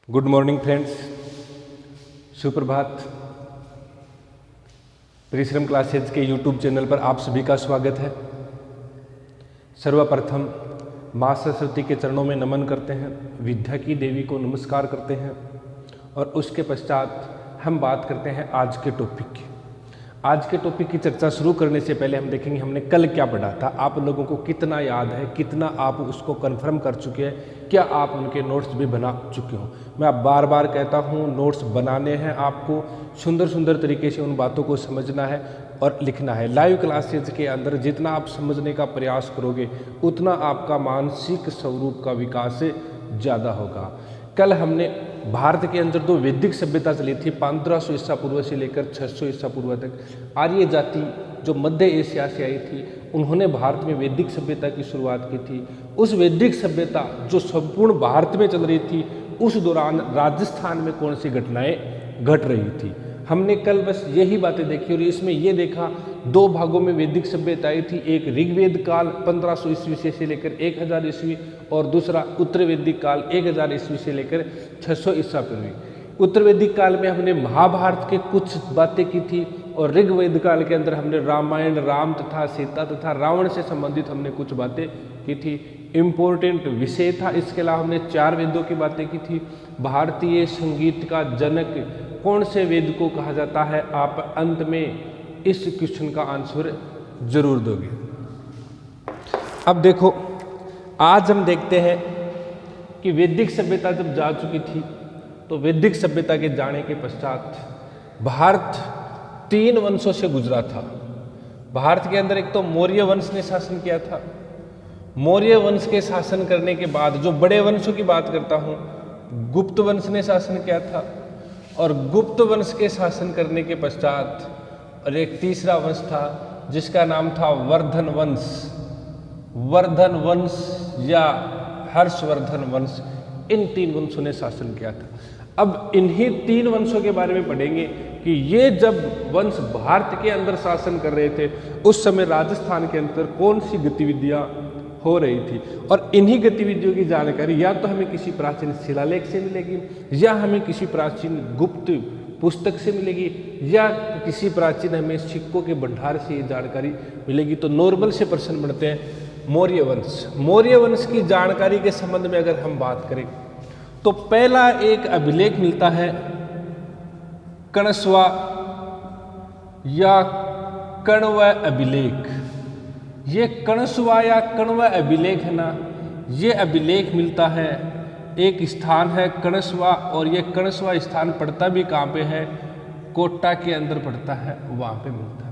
Good morning friends, सुप्रभात। परिश्रम classes के यूट्यूब चैनल पर आप सभी का स्वागत है। सर्वप्रथम माँ सरस्वती के चरणों में नमन करते हैं, विद्या की देवी को नमस्कार करते हैं और उसके पश्चात हम बात करते हैं आज के टॉपिक की। आज के टॉपिक की चर्चा शुरू करने से पहले हम देखेंगे हमने कल क्या पढ़ा था, आप लोगों को कितना याद है, कितना आप उसको कंफर्म कर चुके हैं, क्या आप उनके नोट्स भी बना चुके हो। मैं बार बार कहता हूँ, नोट्स बनाने हैं, आपको सुंदर सुंदर तरीके से उन बातों को समझना है और लिखना है। लाइव क्लासेज के अंदर जितना आप समझने का प्रयास करोगे उतना आपका मानसिक स्वरूप का विकास ज़्यादा होगा। कल हमने भारत के अंदर दो वैदिक सभ्यता चली थी 1500 ईसा पूर्व से लेकर 600 ईसा पूर्व तक। आर्य जाति जो मध्य एशिया से आई थी, उन्होंने भारत में वैदिक सभ्यता की शुरुआत की थी। उस वैदिक सभ्यता जो संपूर्ण भारत में चल रही थी, उस दौरान राजस्थान में कौन सी घटनाएं घट रही थी, हमने कल बस यही बातें देखी। और इसमें यह देखा दो भागों में वैदिक सभ्यताएं थी, एक ऋग्वेद काल 1500 ईस्वी से लेकर 1000 ईस्वी और दूसरा उत्तर वैदिक काल 1000 ईस्वी से लेकर 600 ईसा पूर्व। उत्तर वैदिक काल में हमने महाभारत के कुछ बातें की थी और ऋग्वेद काल के अंदर हमने रामायण, राम तथा सीता तथा रावण से संबंधित हमने कुछ बातें की थी। इम्पोर्टेंट विषय था। इसके अलावा हमने 4 वेदों की बातें की थी। भारतीय संगीत का जनक कौन से वेद को कहा जाता है, आप अंत में इस क्वेश्चन का आंसर जरूर दोगे। अब देखो, आज हम देखते हैं कि वैदिक सभ्यता जब जा चुकी थी तो वैदिक सभ्यता के जाने के पश्चात भारत 3 वंशों से गुजरा था। भारत के अंदर एक तो मौर्य वंश ने शासन किया था। मौर्य वंश के शासन करने के बाद जो बड़े वंशों की बात करता हूँ, गुप्त वंश ने शासन किया था और गुप्त वंश के शासन करने के पश्चात और एक तीसरा वंश था जिसका नाम था वर्धन वंश। वर्धन वंश या हर्षवर्धन वंश, इन 3 वंशों ने शासन किया था। अब इन्हीं 3 वंशों के बारे में पढ़ेंगे कि ये जब वंश भारत के अंदर शासन कर रहे थे उस समय राजस्थान के अंदर कौन सी गतिविधियां हो रही थी। और इन्हीं गतिविधियों की जानकारी या तो हमें किसी प्राचीन शिलालेख से मिलेगी, या हमें किसी प्राचीन गुप्त पुस्तक से मिलेगी, या किसी प्राचीन हमें सिक्कों के भंडार से ये जानकारी मिलेगी। तो नॉर्मल से प्रश्न बनते हैं मौर्य वंश। मौर्य वंश की जानकारी के संबंध में अगर हम बात करें तो पहला एक अभिलेख मिलता है कणस्वा या कण्व अभिलेख। ये कणस्वा या कण्व अभिलेख है ना, ये अभिलेख मिलता है, एक स्थान है कणस्वा, और ये कणस्वा स्थान पड़ता भी कहाँ पे है, कोटा के अंदर पड़ता है, वहाँ पे मिलता है।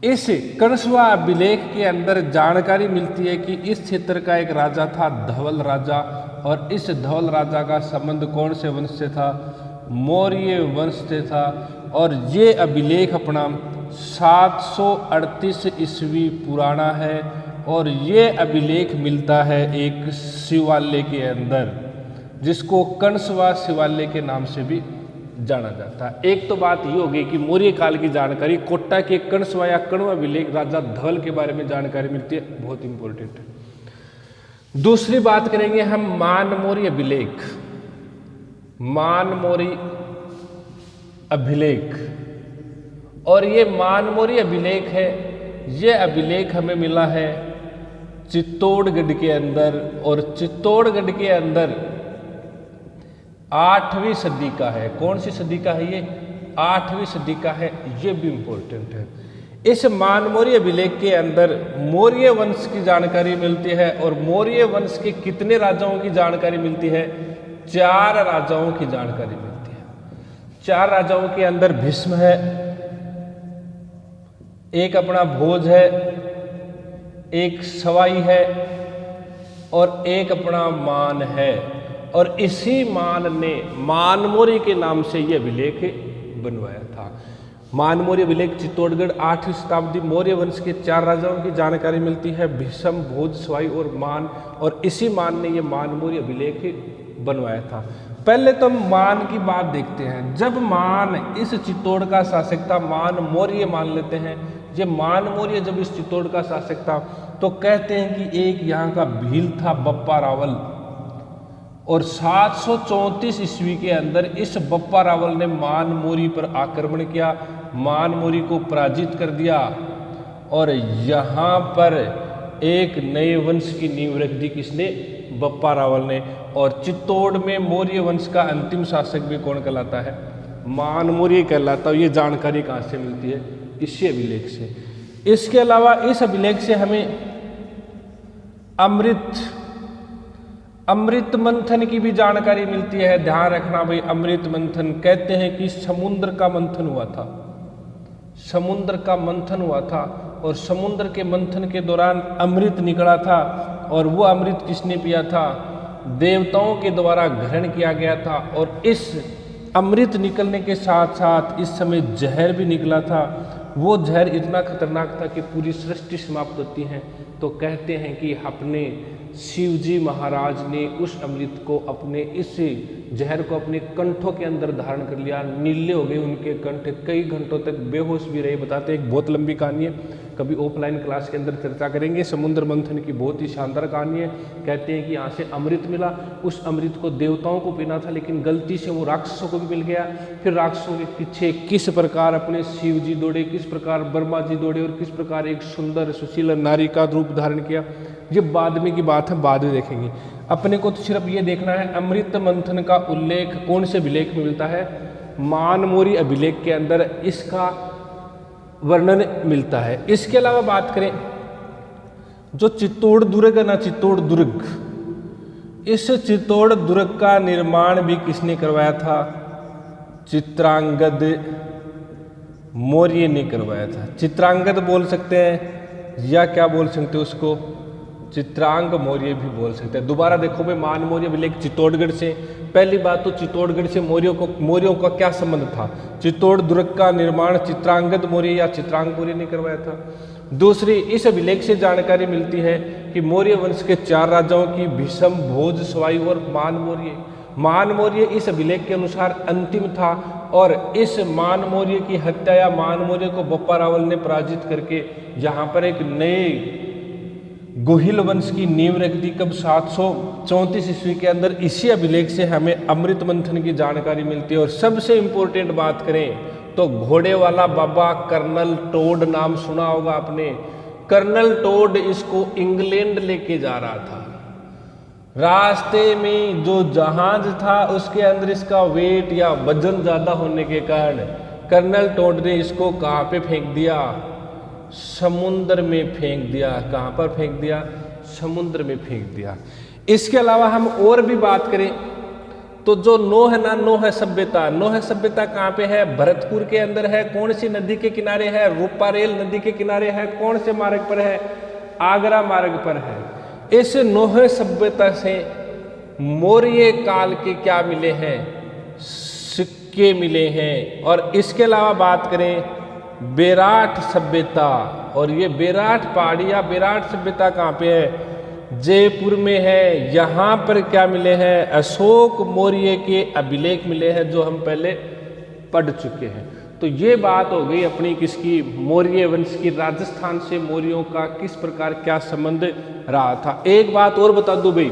इस कणस्वा अभिलेख के अंदर जानकारी मिलती है कि इस क्षेत्र का एक राजा था धवल राजा, और इस धवल राजा का संबंध कौन से वंश से था, मौर्य वंश से था। और ये अभिलेख अपना 738 ईस्वी पुराना है और ये अभिलेख मिलता है एक शिवालय के अंदर जिसको कणस्वा शिवालय के नाम से भी जाना जाता है। एक तो बात ये होगी कि मौर्य काल की जानकारी, कोटा के कणस्वा या कण्व अभिलेख राजा धवल के बारे में जानकारी मिलती है, बहुत इंपॉर्टेंट है। दूसरी बात करेंगे हम मानमौर्य अभिलेख। मानमौर्य अभिलेख, और ये मानमौर्य अभिलेख है, ये अभिलेख हमें मिला है चित्तौड़गढ़ के अंदर, और चित्तौड़गढ़ के अंदर 8वीं सदी का है। कौन सी सदी का है ये, 8वीं सदी का है, ये भी इंपॉर्टेंट है। इस मानमौर्य अभिलेख के अंदर मौर्य वंश की जानकारी मिलती है, और मौर्य वंश के कितने राजाओं की जानकारी मिलती है, 4 राजाओं की जानकारी मिलती है। 4 राजाओं के अंदर भीष्म है, एक अपना भोज है, एक सवाई है और एक अपना मान है। और इसी मान ने मानमौर्य के नाम से यह अभिलेख बनवाया था। मानमौर्य अभिलेख चित्तौड़गढ़ 8वीं शताब्दी, मौर्य वंश के 4 राजाओं की जानकारी मिलती है, भीष्म, भोज, सवाई और मान, और इसी मान ने यह मानमौर्य अभिलेख बनवाया था। पहले तो हम मान की बात देखते हैं। जब मान इस चित्तौड़ का शासक था, मान मौर्य मान लेते हैं, ये मान मौर्य जब इस चित्तौड़ का शासक था तो कहते हैं कि एक यहाँ का भील था बप्पा रावल, और 734 ईस्वी के अंदर इस बप्पा रावल ने मान मोरी पर आक्रमण किया, मान मोरी को पराजित कर दिया और यहाँ पर एक नए वंश की नींव रख दी। किसने? बप्पा रावल ने। और चित्तौड़ में मौर्य वंश का अंतिम शासक भी कौन कहलाता है? मान मौर्य कहलाता है। ये जानकारी कहाँ से मिलती है? इसी अभिलेख से। इसके अलावा इस अभिलेख से हमें अमृत मंथन की भी जानकारी मिलती है। ध्यान रखना भाई, अमृत मंथन कहते हैं कि समुद्र का मंथन हुआ था, समुद्र का मंथन हुआ था और समुद्र के मंथन के दौरान अमृत निकला था और वो अमृत किसने पिया था? देवताओं के द्वारा ग्रहण किया गया था। और इस अमृत निकलने के साथ साथ इस समय जहर भी निकला था। वो जहर इतना खतरनाक था कि पूरी सृष्टि समाप्त होती है। तो कहते हैं कि अपने शिवजी महाराज ने उस अमृत को, अपने इस जहर को अपने कंठों के अंदर धारण कर लिया। नीले हो गए उनके कंठ, कई घंटों तक बेहोश भी रहे। बताते हैं एक बहुत लंबी कहानी है, कभी ऑफलाइन क्लास के अंदर चर्चा करेंगे। समुद्र मंथन की बहुत ही शानदार कहानी है। कहते हैं कि यहाँ से अमृत मिला, उस अमृत को देवताओं को पीना था लेकिन गलती से वो राक्षसों को भी मिल गया। फिर राक्षसों के पीछे किस प्रकार अपने शिव जी दौड़े, किस प्रकार ब्रह्मा जी दौड़े और किस प्रकार एक सुंदर सुशील नारी का रूप धारण किया, ये बाद में की बात है, बाद में देखेंगे। अपने को तो सिर्फ ये देखना है अमृत मंथन का उल्लेख कौन से अभिलेख में मिलता है? मान मौर्य अभिलेख के अंदर इसका वर्णन मिलता है। इसके अलावा बात करें जो चित्तौड़ दुर्ग है ना, चित्तौड़ दुर्ग, इस चित्तौड़ दुर्ग का निर्माण भी किसने करवाया था? चित्रांगद मौर्य ने करवाया था। चित्रांगद बोल सकते हैं या क्या बोल सकते हैं उसको? चित्रांग मौर्य भी बोल सकते हैं। दोबारा देखो भाई, मान मौर्य अभिलेख चित्तौड़गढ़ से। पहली बात तो चित्तौड़गढ़ से मौर्यों का क्या संबंध था? चित्तौड़ दुर्ग का निर्माण चित्रांगद मौर्य या चित्रांग मौर्य ने करवाया था। दूसरी, इस अभिलेख से जानकारी मिलती है कि मौर्य वंश के 4 राजाओं की भीष्म, भोज, स्वायु और मान मौर्य। मान मौर्य इस अभिलेख के अनुसार अंतिम था और इस मान मौर्य की हत्या या मान मौर्य को बप्पा रावल ने पराजित करके यहाँ पर एक नए गोहिल वंश की नींव रख दी। कब? 734 ईस्वी के अंदर। इसी अभिलेख से हमें अमृत मंथन की जानकारी मिलती है। और सबसे इंपॉर्टेंट बात करें तो घोड़े वाला बाबा कर्नल टोड नाम सुना होगा आपने। कर्नल टोड इसको इंग्लैंड लेके जा रहा था। रास्ते में जो जहाज था उसके अंदर इसका वेट या वजन ज्यादा होने के कारण कर्नल टोड ने इसको कहाँ पे फेंक दिया? समुद्र में फेंक दिया। कहाँ पर फेंक दिया? समुद्र में फेंक दिया। इसके अलावा हम और भी बात करें तो जो नोह ना, नोह सभ्यता, नोह सभ्यता कहाँ पे है? भरतपुर के अंदर है। कौन सी नदी के किनारे है? रूपारेल नदी के किनारे है। कौन से मार्ग पर है? आगरा मार्ग पर है। इस नोह सभ्यता से मौर्य काल के क्या मिले हैं? सिक्के मिले हैं। और इसके अलावा बात करें बेराट सभ्यता, और ये बेराट पहाड़ी या बेराट सभ्यता कहाँ पे है? जयपुर में है। यहाँ पर क्या मिले हैं? अशोक मौर्य के अभिलेख मिले हैं जो हम पहले पढ़ चुके हैं। तो ये बात हो गई अपनी किसकी? मौर्य वंश की। राजस्थान से मौर्यों का किस प्रकार क्या संबंध रहा था। एक बात और बता दूं भाई,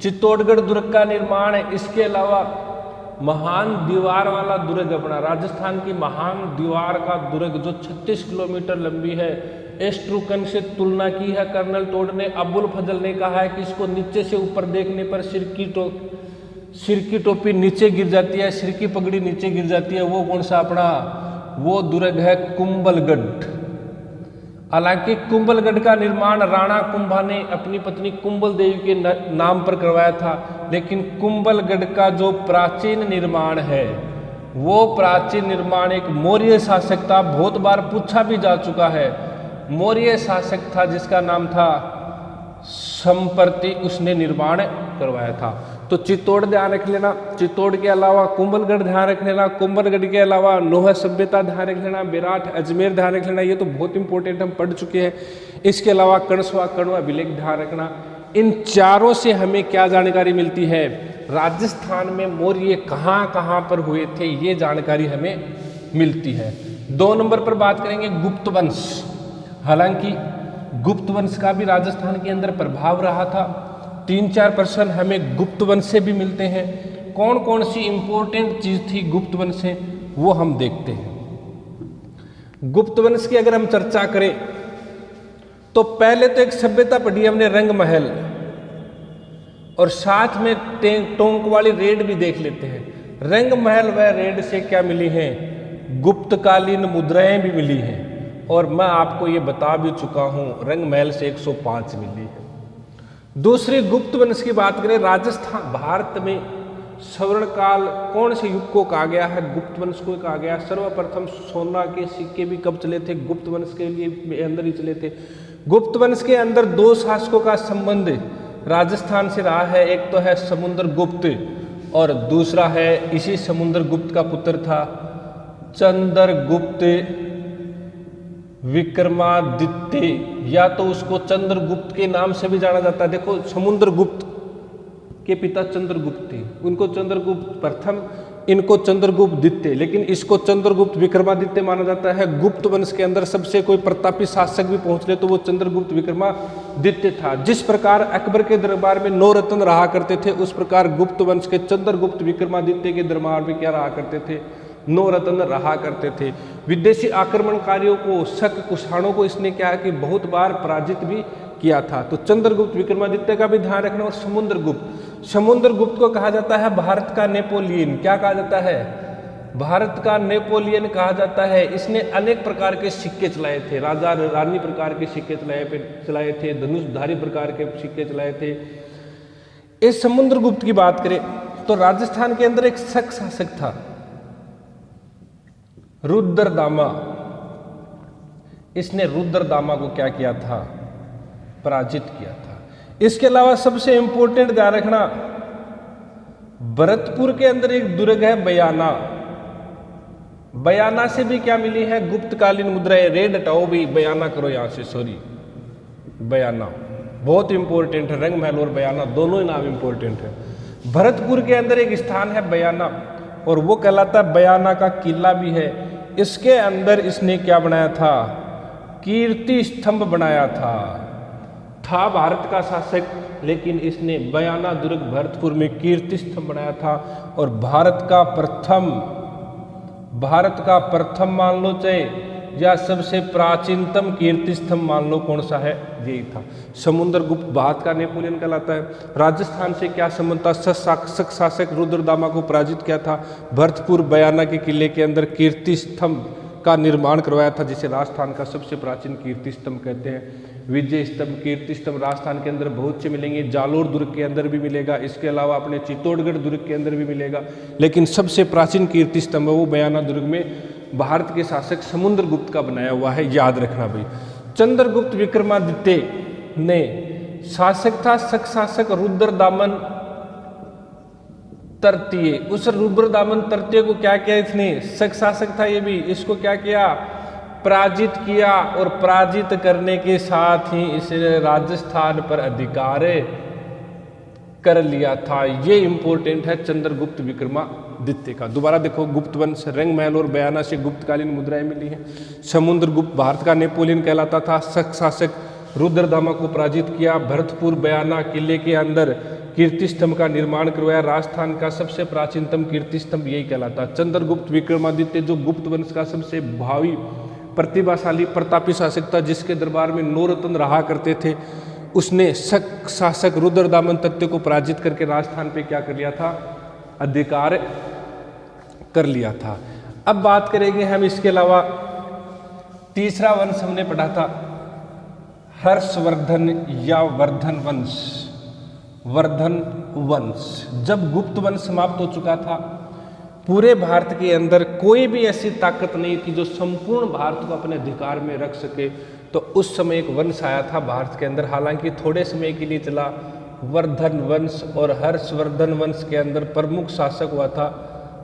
चित्तौड़गढ़ दुर्ग का निर्माण है। इसके अलावा महान दीवार वाला दुर्ग अपना, राजस्थान की महान दीवार का दुर्ग जो 36 किलोमीटर लंबी है, एस्ट्रुकन से तुलना की है कर्नल टोड ने। अबुल फजल ने कहा है कि इसको नीचे से ऊपर देखने पर सिर की टोपी नीचे गिर जाती है, सिर की पगड़ी नीचे गिर जाती है। वो कौन सा अपना? वो दुर्ग है कुंभलगढ़। हालांकि कुंभलगढ़ का निर्माण राणा कुंभा ने अपनी पत्नी कुंभल देवी के नाम पर करवाया था, लेकिन कुंभलगढ़ का जो प्राचीन निर्माण है वो प्राचीन निर्माण एक मौर्य शासक था। बहुत बार पूछा भी जा चुका है। मौर्य शासक था जिसका नाम था संपर्ति, उसने निर्माण करवाया था। तो चित्तौड़ ध्यान रख लेना, चित्तौड़ के अलावा कुंभलगढ़ ध्यान रख लेना, कुंभलगढ़ के अलावा नोह सभ्यता ध्यान रख लेना, बेराट अजमेर ध्यान रख लेना। ये तो बहुत इंपॉर्टेंट हम पढ़ चुके हैं। इसके अलावा कणसवा कण्व अभिलेख ध्यान रखना। इन चारों से हमें क्या जानकारी मिलती है? राजस्थान में मौर्य कहाँ कहाँ पर हुए थे, ये जानकारी हमें मिलती है। 2 नंबर पर बात करेंगे गुप्त वंश। हालांकि गुप्त वंश का भी राजस्थान के अंदर प्रभाव रहा था। 3-4 प्रश्न हमें गुप्त वंश से भी मिलते हैं। कौन कौन सी इंपॉर्टेंट चीज थी गुप्त वंश से, वो हम देखते हैं। गुप्त वंश की अगर हम चर्चा करें तो पहले तो एक सभ्यता पढ़ी हमने रंग महल, और साथ में टोंक वाली रेड भी देख लेते हैं। रंग महल व रेड से क्या मिली हैं, गुप्तकालीन मुद्राएं भी मिली हैं, और मैं आपको ये बता भी चुका हूं रंग महल से 105 मिली है। दूसरी गुप्त वंश की बात करें, राजस्थान भारत में स्वर्ण काल कौन से युग को कहा गया है, गुप्त वंश को कहा गया। सर्वप्रथम सोना के सिक्के भी कब चले थे, गुप्त वंश के लिए अंदर ही चले थे। गुप्त वंश के अंदर 2 शासकों का संबंध राजस्थान से रहा है, एक तो है समुद्रगुप्त और दूसरा है इसी समुद्रगुप्त का पुत्र था चंद्रगुप्त विक्रमादित्य, या तो उसको चंद्रगुप्त के नाम से भी जाना जाता है। देखो समुद्रगुप्त के पिता चंद्रगुप्त थे, उनको चंद्रगुप्त प्रथम, इनको चंद्रगुप्त द्वितीय, लेकिन इसको चंद्रगुप्त विक्रमादित्य माना जाता है। गुप्त वंश के अंदर सबसे कोई प्रतापी शासक भी पहुंच ले तो वो चंद्रगुप्त विक्रमादित्य था। जिस प्रकार अकबर के दरबार में 9 रत्न रहा करते थे, उस प्रकार गुप्त वंश के चंद्रगुप्त विक्रमादित्य के दरबार में क्या रहा करते थे, 9 रत्न रहा करते थे। विदेशी आक्रमणकारियों को, शक कुषाणों को इसने क्या है कि बहुत बार पराजित भी किया था। तो चंद्रगुप्त विक्रमादित्य का भी ध्यान रखना। और समुद्रगुप्त को कहा जाता है भारत का नेपोलियन। क्या कहा जाता है, भारत का नेपोलियन कहा जाता है। इसने अनेक प्रकार के सिक्के चलाए थे, राजा रानी प्रकार के सिक्के चलाए थे, धनुषधारी प्रकार के सिक्के चलाए थे। इस समुद्रगुप्त की बात करें तो राजस्थान के अंदर एक शक शासक था रुद्रदामा। इसने रुद्रदामा को क्या किया था, पराजित किया था। इसके अलावा सबसे इंपॉर्टेंट ध्यान रखना, भरतपुर के अंदर एक दुर्ग है बयाना। बयाना से भी क्या मिली है, गुप्तकालीन मुद्राएं। रेड हटाओ भी, बयाना करो यहां से, सॉरी बयाना बहुत इंपॉर्टेंट है। रंग महल और बयाना दोनों ही नाम इंपॉर्टेंट है। भरतपुर के अंदर एक स्थान है बयाना, और वो कहलाता है बयाना का किला भी है। इसके अंदर इसने क्या बनाया था, कीर्ति स्तंभ बनाया था भारत का शासक, लेकिन इसने बयाना दुर्ग भरतपुर में कीर्ति स्तंभ बनाया था। और भारत का प्रथम मान लो चाहे, या सबसे प्राचीनतम कीर्ति स्तंभ मान लो, कौन सा है, यही था समुद्रगुप्त। भारत का नेपोलियन कहलाता है। राजस्थान से क्या संबंध था, शक शासक रुद्रदामा को पराजित किया था। भरतपुर बयाना के किले के अंदर कीर्ति स्तंभ का निर्माण करवाया था, जिसे राजस्थान का सबसे प्राचीन कीर्ति स्तंभ कहते हैं। विजय स्तंभ, कीर्ति स्तंभ राजस्थान के अंदर बहुत से मिलेंगे। जालोर दुर्ग के अंदर भी मिलेगा, इसके अलावा अपने चित्तौड़गढ़ दुर्ग के अंदर भी मिलेगा, लेकिन सबसे प्राचीन कीर्ति स्तंभ है वो बयाना दुर्ग में भारत के शासक समुद्रगुप्त का बनाया हुआ है, याद रखना भाई। चंद्रगुप्त विक्रमादित्य ने शासक था, शक शासक रुद्रदामन तृतीय। उस रुद्रदामन तृतीय को क्या किया इसने, शक शासक था ये भी, इसको क्या किया, पराजित किया। और पराजित करने के साथ ही इसने राजस्थान पर अधिकार कर लिया था। ये इंपॉर्टेंट है चंद्रगुप्त विक्रमादित्य का। दोबारा देखो, गुप्त वंश, रंग महल और बयाना से गुप्तकालीन मुद्राएं मिली हैं। समुद्रगुप्त भारत का नेपोलियन कहलाता था। शक शासक रुद्रदामा को पराजित किया। भरतपुर बयाना किले के अंदर कीर्ति स्तंभ का निर्माण करवाया। राजस्थान का सबसे प्राचीनतम कीर्ति स्तंभ यही कहलाता। चंद्रगुप्त विक्रमादित्य जो गुप्त वंश का सबसे भावी प्रतिभाशाली प्रतापी शासक था, जिसके दरबार में 9 रत्न रहा करते थे, उसने शक शासक रुद्रदामन तृतीय को पराजित करके राजस्थान पे क्या कर लिया था, अधिकार कर लिया था। अब बात करेंगे हम इसके अलावा तीसरा वंश हमने पढ़ा था हर्षवर्धन या वर्धन वंश। वर्धन वंश, जब गुप्त वंश समाप्त हो चुका था, पूरे भारत के अंदर कोई भी ऐसी ताकत नहीं थी जो संपूर्ण भारत को अपने अधिकार में रख सके, तो उस समय एक वंश आया था भारत के अंदर, हालांकि थोड़े समय के लिए चला, वर्धन वंश। और हर्षवर्धन वंश के अंदर प्रमुख शासक हुआ था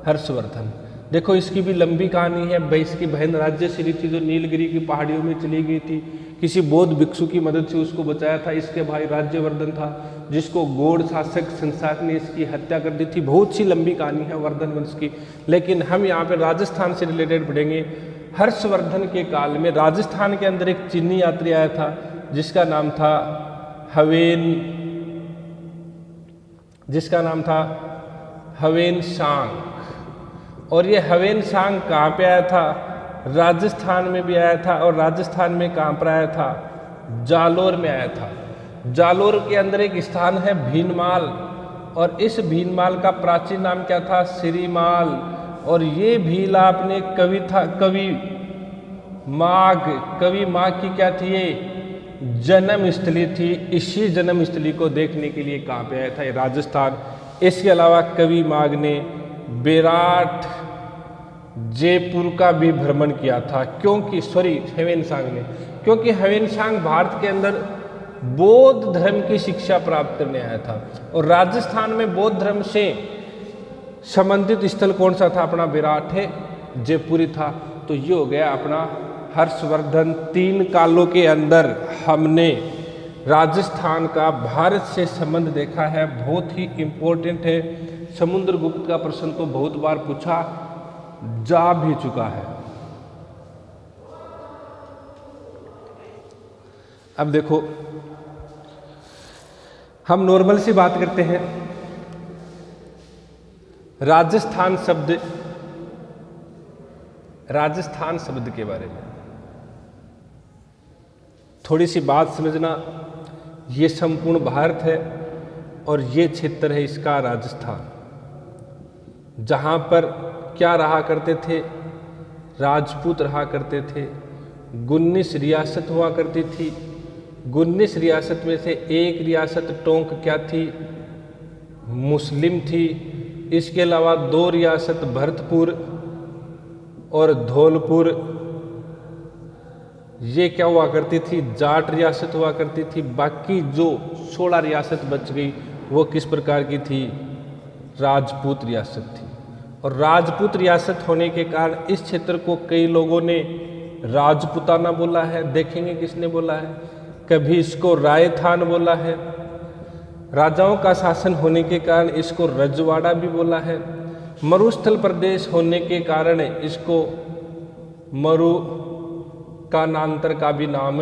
हर्षवर्धन। देखो इसकी भी लंबी कहानी है। इसकी बहन राज्यश्री थी जो नीलगिरी की पहाड़ियों में चली गई थी, किसी बौद्ध भिक्षु की मदद से उसको बचाया था। इसके भाई राज्यवर्धन था जिसको गौड़ शासक संसार ने इसकी हत्या कर दी थी। बहुत सी लंबी कहानी है वर्धन वंश की, लेकिन हम यहाँ पे राजस्थान से रिलेटेड पढ़ेंगे। हर्षवर्धन के काल में राजस्थान के अंदर एक चीनी यात्री आया था जिसका नाम था हवेन जिसका नाम था ह्वेनसांग। और ये ह्वेनसांग कहाँ पे आया था? राजस्थान में भी आया था। और राजस्थान में कहाँ पर आया था? जालोर में आया था। जालोर के अंदर एक स्थान है भीनमाल, और इस भीनमाल का प्राचीन नाम क्या था? श्रीमाल। और ये भील आपने कवि माघ की क्या थी? ये जन्मस्थली थी। इसी जन्मस्थली को देखने के लिए कहाँ पे आया था? ये राजस्थान। इसके अलावा कवि माघ ने बेराट जयपुर का भी भ्रमण किया था, ह्वेनसांग ने, क्योंकि ह्वेनसांग भारत के अंदर बौद्ध धर्म की शिक्षा प्राप्त करने आया था। और राजस्थान में बौद्ध धर्म से संबंधित स्थल कौन सा था? अपना बेराट है, जयपुरी था। तो ये हो गया अपना हर्षवर्धन। 3 कालों के अंदर हमने राजस्थान का भारत से संबंध देखा है, बहुत ही इम्पोर्टेंट है। समुद्रगुप्त का प्रश्न तो बहुत बार पूछा जा भी चुका है। अब देखो, हम नॉर्मल सी बात करते हैं। राजस्थान शब्द के बारे में थोड़ी सी बात समझना। ये संपूर्ण भारत है और ये क्षेत्र है इसका राजस्थान, जहाँ पर क्या रहा करते थे? राजपूत रहा करते थे। 19 रियासत हुआ करती थी। 19 रियासत में से एक रियासत टोंक क्या थी? मुस्लिम थी। इसके अलावा 2 रियासत भरतपुर और धौलपुर, ये क्या हुआ करती थी? जाट रियासत हुआ करती थी। बाकी जो 16 रियासत बच गई वो किस प्रकार की थी? राजपूत रियासत थी। और राजपूत रियासत होने के कारण इस क्षेत्र को कई लोगों ने राजपुताना बोला है। देखेंगे किसने बोला है। कभी इसको रायथान बोला है। राजाओं का शासन होने के कारण इसको रजवाड़ा भी बोला है। मरुस्थल प्रदेश होने के कारण इसको मरु कानांतर का भी नाम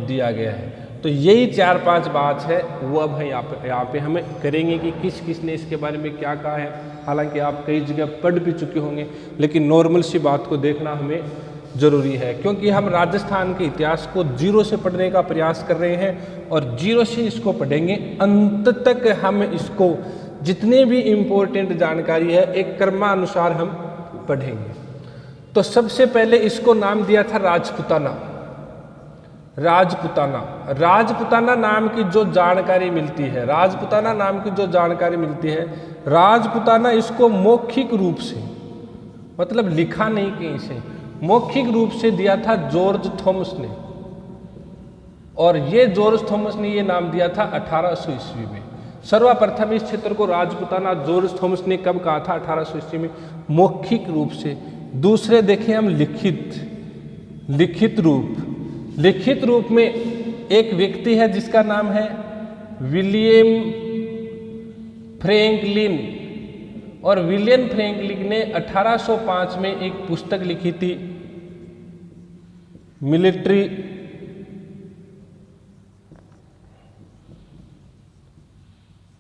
दिया गया है। तो यही 4-5 बात है, वो अब यहाँ पे हमें करेंगे कि किस किस ने इसके बारे में क्या कहा है। हालांकि आप कई जगह पढ़ भी चुके होंगे, लेकिन नॉर्मल सी बात को देखना हमें ज़रूरी है, क्योंकि हम राजस्थान के इतिहास को जीरो से पढ़ने का प्रयास कर रहे हैं और जीरो से इसको पढ़ेंगे। अंत तक हम इसको जितने भी इम्पोर्टेंट जानकारी है एक क्रमानुसार हम पढ़ेंगे। तो सबसे पहले इसको नाम दिया था राजपुताना। राजपुताना नाम की जो जानकारी मिलती है, राजपुताना इसको मौखिक रूप से, मतलब लिखा नहीं कहीं से, मौखिक रूप से दिया था जॉर्ज थॉमस ने। और ये जॉर्ज थॉमस ने ये नाम दिया था 1800 ईस्वी में। सर्वप्रथम इस क्षेत्र को राजपुताना जॉर्ज थॉमस ने कब कहा था? 1800 ईस्वी में, मौखिक रूप से। दूसरे देखें हम लिखित रूप में एक व्यक्ति है जिसका नाम है विलियम फ्रैंकलिन। और विलियम फ्रैंकलिन ने 1805 में एक पुस्तक लिखी थी, मिलिट्री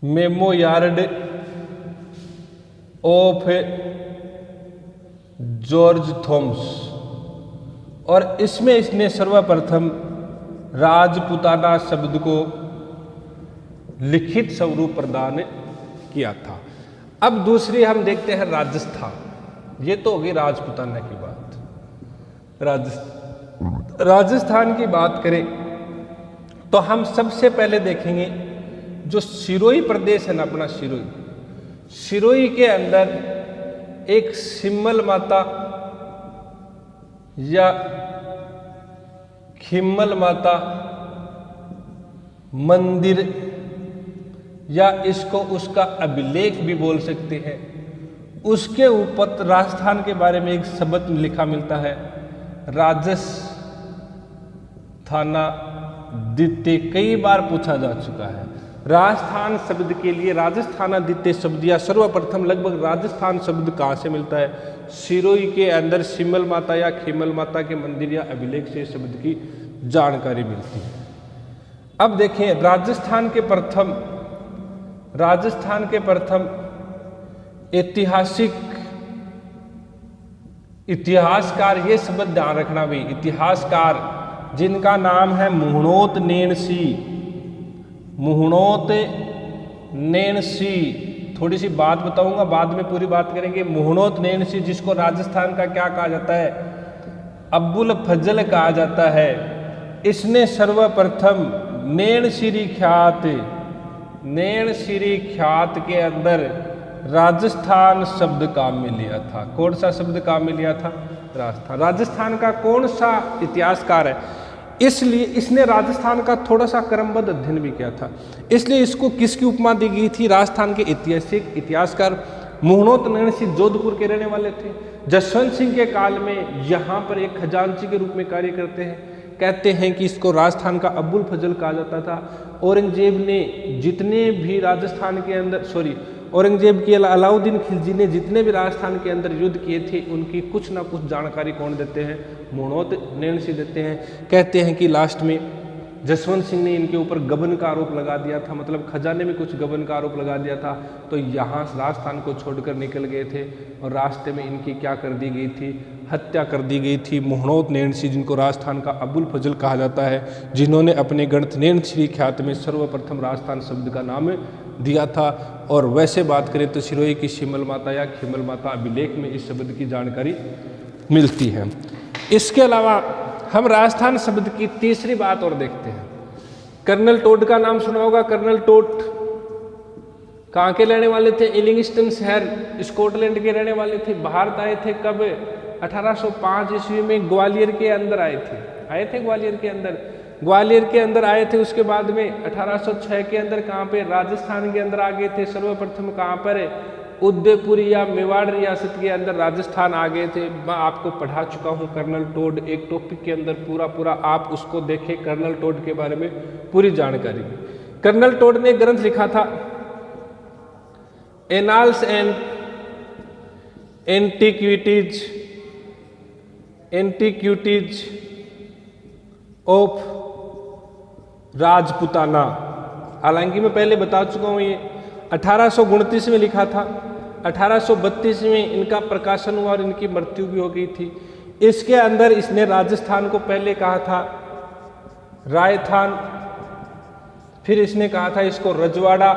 मेमोयार्ड ऑफ जॉर्ज थॉमस। और इसमें इसने सर्वप्रथम राजपुताना शब्द को लिखित स्वरूप प्रदान किया था। अब दूसरी हम देखते हैं राजस्थान। ये तो होगी राजपुताना की बात। राजस्थान की बात करें तो हम सबसे पहले देखेंगे जो सिरोही प्रदेश है ना, अपना सिरोही के अंदर एक सिम्मल माता या खिम्मल माता मंदिर, या इसको उसका अभिलेख भी बोल सकते हैं, उसके ऊपर राजस्थान के बारे में एक शब्द लिखा मिलता है, राजस्थानादित्य। कई बार पूछा जा चुका है। राजस्थान शब्द के लिए राजस्थानादित्य शब्द या सर्वप्रथम लगभग राजस्थान शब्द कहाँ से मिलता है? सिरोही के अंदर सिम्मल माता या खिम्मल माता के मंदिर या अभिलेख से शब्द की जानकारी मिलती है। अब देखें, राजस्थान के प्रथम राजस्थान के प्रथम ऐतिहासिक इतिहासकार, ये शब्द ध्यान रखना भाई, इतिहासकार जिनका नाम है मुहणोत नेणसी। मुहणोत नेणसी, थोड़ी सी बात बताऊंगा, बाद में पूरी बात करेंगे। मुहणोत नेणसी, जिसको राजस्थान का क्या कहा जाता है, अब्बुल फजल कहा जाता है, इसने सर्वप्रथम नैनशिरी ख्यात के अंदर राजस्थान शब्द काम में लिया था। कौन सा शब्द काम में लिया था? राजस्थान। राजस्थान का कौन सा इतिहासकार है, इसलिए इसने राजस्थान का थोड़ा सा क्रमबद्ध अध्ययन भी किया था, इसलिए इसको किसकी उपमा दी गई थी? राजस्थान के ऐतिहासिक इतिहासकार मुहणोत नेणसी जोधपुर के रहने वाले थे। जसवंत सिंह के काल में यहाँ पर एक खजांची के रूप में कार्य करते हैं। कहते हैं कि इसको राजस्थान का अब्बुल फजल कहा जाता था। औरंगजेब ने जितने भी राजस्थान के अंदर औरंगजेब के अलाउद्दीन खिलजी ने जितने भी राजस्थान के अंदर युद्ध किए थे, उनकी कुछ ना कुछ जानकारी कौन देते हैं? मुहणोत नेणसी देते हैं। कहते हैं कि लास्ट में जसवंत सिंह ने इनके ऊपर गबन का आरोप लगा दिया था, मतलब खजाने में कुछ गबन का आरोप लगा दिया था, तो यहाँ राजस्थान को छोड़कर निकल गए थे और रास्ते में इनकी क्या कर दी गई थी? हत्या कर दी गई थी। मुहणोत नेणसी, जिनको राजस्थान का अब्बुल फजल कहा जाता है, जिन्होंने अपने ग्रंथ नैनश्री ख्यात में सर्वप्रथम राजस्थान शब्द का नाम दिया था। और वैसे बात करें तो सिरोही की शिमल माता या खिमल माता अभिलेख में इस शब्द की जानकारी मिलती है। इसके अलावा हम राजस्थान शब्द की तीसरी बात और देखते हैं। कर्नल टोड का नाम सुना होगा। कर्नल टोड कहाँ के रहने वाले थे? इलिंगस्टन शहर, स्कॉटलैंड के रहने वाले थे। भारत आए थे कब? 1805 ईस्वी में ग्वालियर के अंदर आए थे ग्वालियर के अंदर आए थे। उसके बाद में 1806 के अंदर कहाँ पे? राजस्थान के अंदर आ गए थे। सर्वप्रथम कहाँ पर? उदयपुर या मेवाड़ रियासत के अंदर राजस्थान आ गए थे। मैं आपको पढ़ा चुका हूँ कर्नल टोड, एक टॉपिक के अंदर पूरा आप उसको देखें, कर्नल टोड के बारे में पूरी जानकारी। कर्नल टोड ने ग्रंथ लिखा था annals and antiquities of Rajputana. हालांकि मैं पहले बता चुका हूँ, ये 1829 में लिखा था। 1832 में इनका प्रकाशन हुआ और इनकी मृत्यु भी हो गई थी। इसके अंदर इसने राजस्थान को पहले कहा था रायथान, फिर इसने कहा था इसको रजवाड़ा,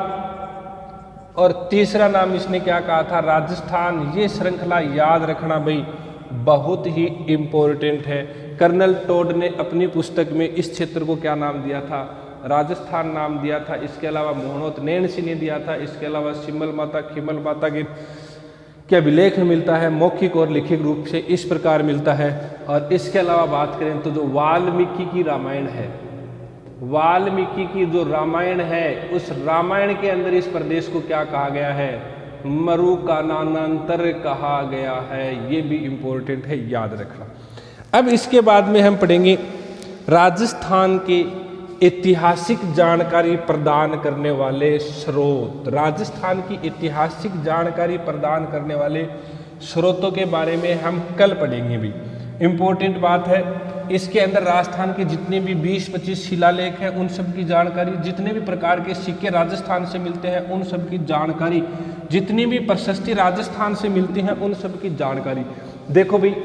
और तीसरा नाम इसने क्या कहा था? राजस्थान। ये श्रृंखला याद रखना भाई, बहुत ही इम्पोर्टेंट है। कर्नल टोड ने अपनी पुस्तक में इस क्षेत्र को क्या नाम दिया था? राजस्थान नाम दिया था। इसके अलावा मुहणोत नेणसी ने दिया था। इसके अलावा शिमल माता खिमल माता के अभिलेख में मिलता है, मौखिक और लिखित रूप से इस प्रकार मिलता है। और इसके अलावा बात करें तो जो वाल्मीकि की रामायण है, वाल्मीकि की जो रामायण है, उस रामायण के अंदर इस प्रदेश को क्या कहा गया है? मरुकानानंतर कहा गया है। ये भी इम्पोर्टेंट है, याद रखना। अब इसके बाद में हम पढ़ेंगे राजस्थान के ऐतिहासिक जानकारी प्रदान करने वाले स्रोत। राजस्थान की ऐतिहासिक जानकारी प्रदान करने वाले स्रोतों के बारे में हम कल पढ़ेंगे भी। इम्पोर्टेंट बात है, इसके अंदर राजस्थान के जितने भी 20-25 शिलालेख हैं, उन सब की जानकारी, जितने भी प्रकार के सिक्के राजस्थान से मिलते हैं उन सब की जानकारी, जितनी भी प्रशस्ति राजस्थान से मिलती हैं उन सब की जानकारी। देखो भाई,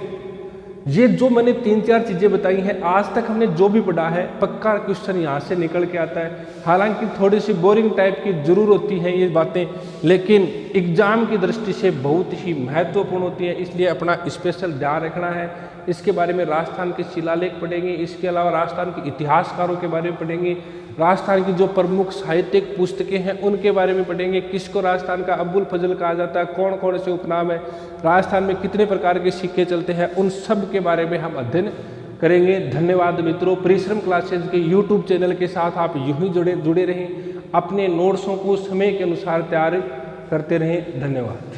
ये जो मैंने 3-4 चीज़ें बताई हैं, आज तक हमने जो भी पढ़ा है पक्का क्वेश्चन यहाँ से निकल के आता है। हालांकि थोड़ी सी बोरिंग टाइप की जरूर होती हैं ये बातें, लेकिन एग्जाम की दृष्टि से बहुत ही महत्वपूर्ण होती है, इसलिए अपना स्पेशल ध्यान रखना है। इसके बारे में राजस्थान के शिलालेख पढ़ेंगे, इसके अलावा राजस्थान के इतिहासकारों के बारे में पढ़ेंगे, राजस्थान की जो प्रमुख साहित्यिक पुस्तकें हैं उनके बारे में पढ़ेंगे, किसको राजस्थान का अब्बुल फजल कहा जाता है, कौन कौन से उपनाम है, राजस्थान में कितने प्रकार के सिक्के चलते हैं, उन सब के बारे में हम अध्ययन करेंगे। धन्यवाद मित्रों। परिश्रम क्लासेज के यूट्यूब चैनल के साथ आप यूं ही जुड़े रहें, अपने नोट्सों को समय के अनुसार तैयार करते रहें। धन्यवाद।